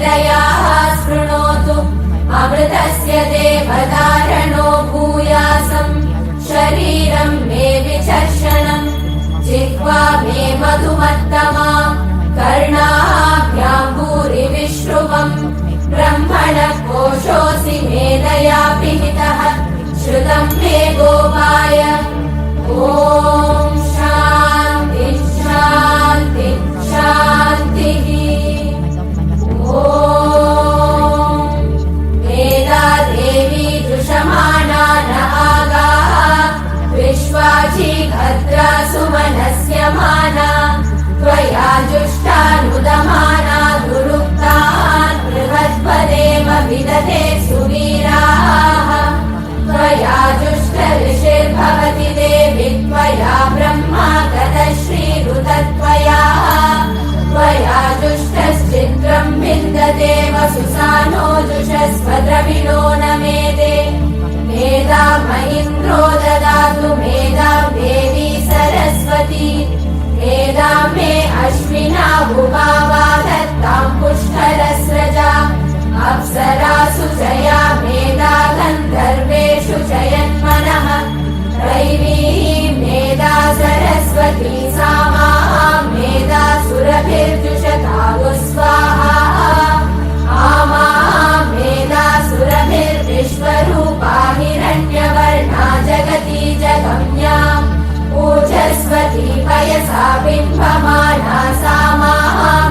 मेधयाः शृणोतु अमृतस्य देवधारणो भूयासम् शरीरं मे विचर्षणम् जिह्वा मे मधुमत्तमा कर्णाभ्यां भूरिविश्रुवम् ब्रह्मणः कोशोऽसि मेधया पिहितः श्रुतं मे गोपाय ॐ शान्ति शान्ति शान्तिः ॐ वेदा देवी दृशमाना न आगाः विश्वाची भद्रा सुमनस्य माना त्वया जुष्टानुदमाना दुरुक्तान् बृहद्पदेव विदधे सुवीराः त्वया जुष्टऋषिर्भवति देवि त्वया ब्रह्मा गतश्रीरुतत्वया त्वया जुष्टश्चित्रं विन्दते वसुसानो जुषस्वद्रविणो न मेदे मेधां महीन्द्रो ददातु मेधां देवी सरस्वती मेधां मे अश्विना भुवावा दत्तां पुष्करस्रजा अप्सरासु जया मेधा गन्धर्वेषु जयन्मनः दैवीः मेधा सरस्वती सा मेधा सुरभिर्जुषतागु स्वाहा आमा मेधा सुरभिर्विश्वरूपा हिरण्यवर्णा जगती जगम्या ऊर्जस्वती पयसा बिम्बमाना सा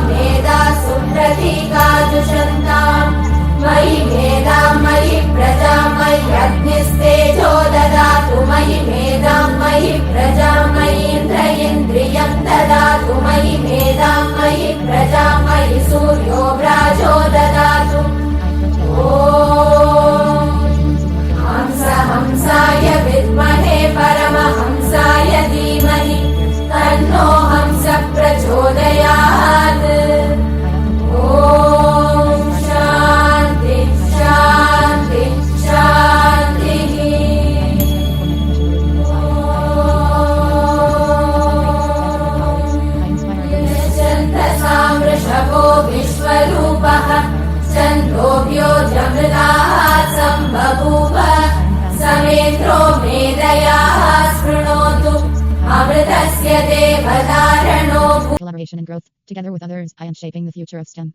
मेधा सुप्रतीका जुषन्ताम् मयि मेधां मयि प्रजां मयि अग्निस्तेजो ददातु मयि मेधां मयि प्रजां मयि इन्द्र इन्द्रियं ददातु मयि मेधां मयि प्रजां मयि सूर्यो व्राजो ददातु ॐ हंस हंसाय विद्महे परमहंसाय धीमहि तन्नो हंस प्रचोदयात् ॐ शान्ति शान्ति शान्तिः छन्दसां वृषभो विश्वरूपः छन्दोभ्यो जमृताः सम्बभूव समेन्द्रो मेधयाः शृणोतु अमृतस्य देवधारणो Collaboration and growth. Together with others, I am shaping the future of STEM.